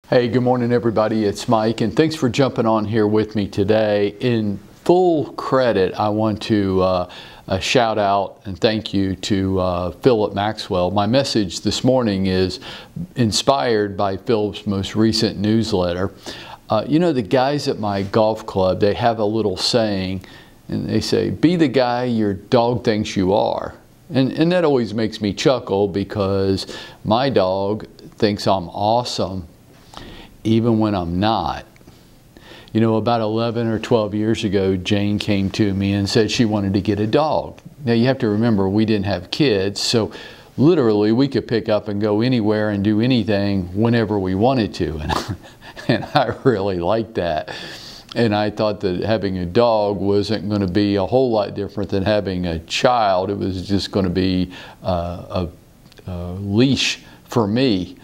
Hey, good morning everybody. It's Mike, and thanks for jumping on here with me today. In full credit, I want to shout out and thank you to Philip Maxwell. My message this morning is inspired by Philip's most recent newsletter. You know, the guys at my golf club, they have a little saying, and they say, be the guy your dog thinks you are. And that always makes me chuckle because my dog thinks I'm awesome even when I'm not. You know, about 11 or 12 years ago, Jane came to me and said she wanted to get a dog. Now you have to remember, we didn't have kids, so literally we could pick up and go anywhere and do anything whenever we wanted to. And I really liked that. And I thought that having a dog wasn't going to be a whole lot different than having a child. It was just going to be a leash for me.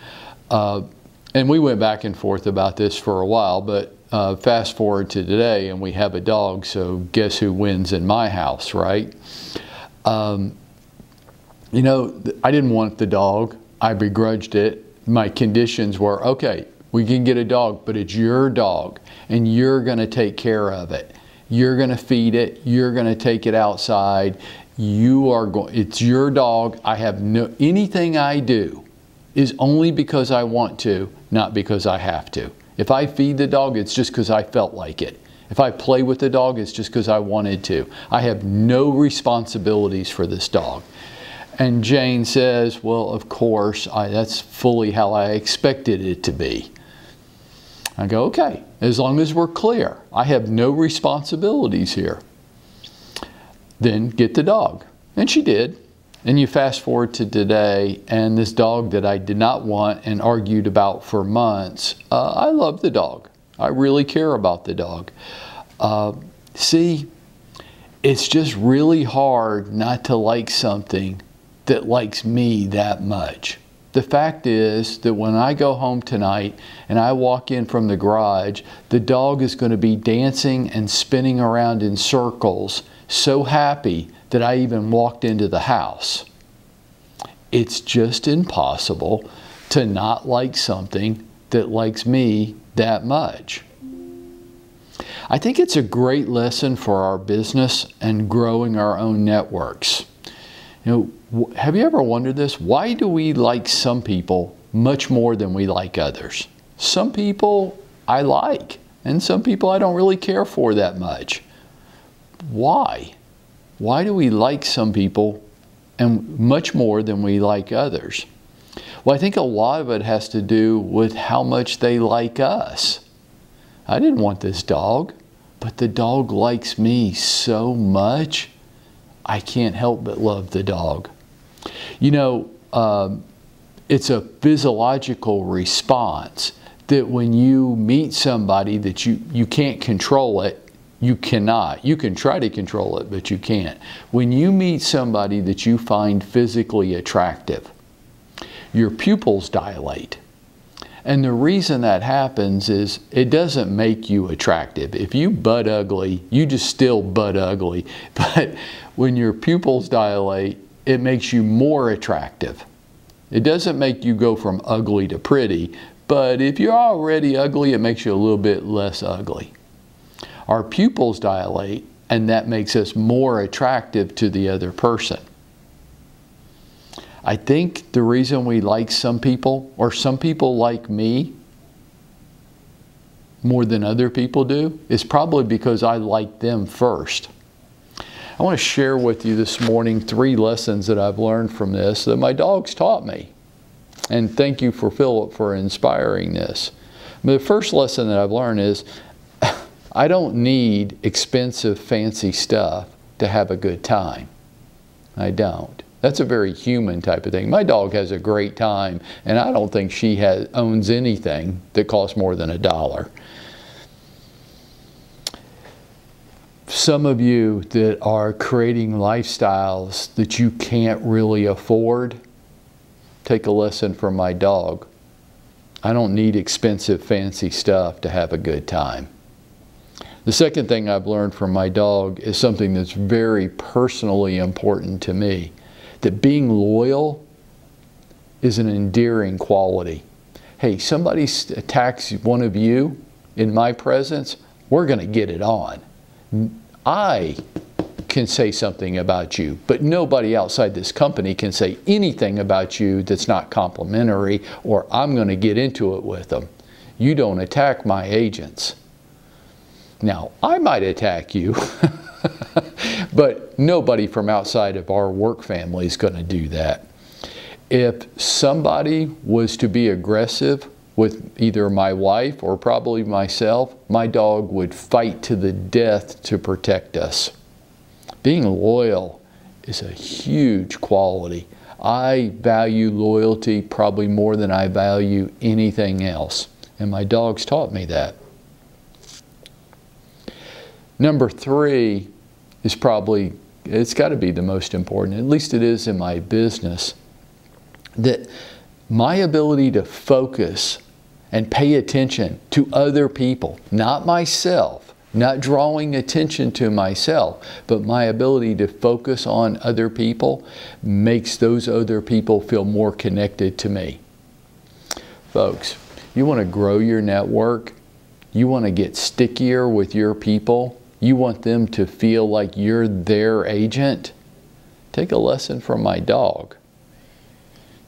And we went back and forth about this for a while, but fast forward to today and we have a dog, so guess who wins in my house, right? You know, I didn't want the dog. I begrudged it. My conditions were, okay, we can get a dog, but it's your dog and you're going to take care of it. You're going to feed it. You're going to take it outside. It's your dog. I have anything I do is only because I want to, not because I have to. If I feed the dog, it's just because I felt like it. If I play with the dog, it's just because I wanted to. I have no responsibilities for this dog. And Jane says, well, of course, that's fully how I expected it to be. I go, okay, as long as we're clear, I have no responsibilities here. Then get the dog. And she did. And you fast forward to today, and this dog that I did not want and argued about for months, I love the dog. I really care about the dog. See, it's just really hard not to like something that likes me that much. The fact is that when I go home tonight and I walk in from the garage, the dog is going to be dancing and spinning around in circles, so happy that I even walked into the house. It's just impossible to not like something that likes me that much. I think it's a great lesson for our business and growing our own networks. You know, have you ever wondered this? Why do we like some people much more than we like others? Some people I like, and some people I don't really care for that much. Why? Why do we like some people and much more than we like others? Well, I think a lot of it has to do with how much they like us. I didn't want this dog, but the dog likes me so much, I can't help but love the dog. You know, it's a physiological response that when you meet somebody that you can't control it, you cannot. You can try to control it, but you can't. When you meet somebody that you find physically attractive, your pupils dilate. And the reason that happens is it doesn't make you attractive. If you butt ugly, you just still butt ugly. But when your pupils dilate, it makes you more attractive. It doesn't make you go from ugly to pretty, but if you're already ugly, it makes you a little bit less ugly. Our pupils dilate, and that makes us more attractive to the other person. I think the reason we like some people, or some people like me more than other people do, is probably because I like them first. I want to share with you this morning 3 lessons that I've learned from this that my dogs taught me. And thank you for Philip for inspiring this. The first lesson that I've learned is I don't need expensive, fancy stuff to have a good time. I don't. That's a very human type of thing. My dog has a great time, and I don't think she owns anything that costs more than $1. Some of you that are creating lifestyles that you can't really afford, take a lesson from my dog. I don't need expensive, fancy stuff to have a good time. The second thing I've learned from my dog is something that's very personally important to me. That being loyal is an endearing quality. hey, somebody attacks one of you in my presence, we're going to get it on. I can say something about you, but nobody outside this company can say anything about you that's not complimentary, or I'm going to get into it with them. You don't attack my agents. Now, I might attack you, but nobody from outside of our work family is going to do that. If somebody was to be aggressive with either my wife or probably myself, my dog would fight to the death to protect us. Being loyal is a huge quality. I value loyalty probably more than I value anything else. And my dogs taught me that. Number 3 is probably, it's got to be the most important, at least it is in my business, that my ability to focus and pay attention to other people, not myself, not drawing attention to myself, but my ability to focus on other people makes those other people feel more connected to me. Folks, you want to grow your network, you want to get stickier with your people, you want them to feel like you're their agent, take a lesson from my dog.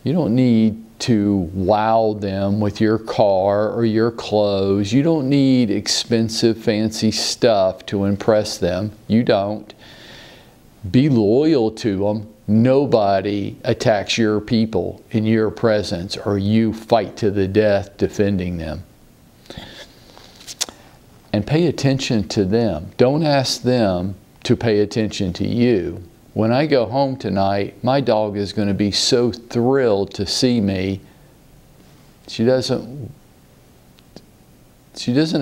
You don't need to wow them with your car or your clothes. You don't need expensive, fancy stuff to impress them. You don't. Be loyal to them. Nobody attacks your people in your presence, or you fight to the death defending them. And pay attention to them. Don't ask them to pay attention to you. When I go home tonight, my dog is going to be so thrilled to see me. She doesn't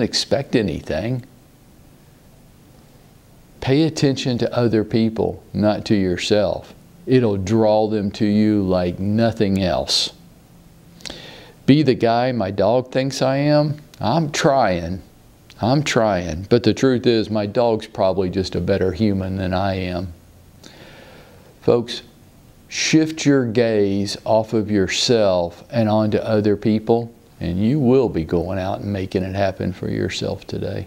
expect anything. Pay attention to other people, not to yourself. It'll draw them to you like nothing else. Be the guy my dog thinks I am. I'm trying. But the truth is, my dog's probably just a better human than I am. Folks, shift your gaze off of yourself and onto other people, and you will be going out and making it happen for yourself today.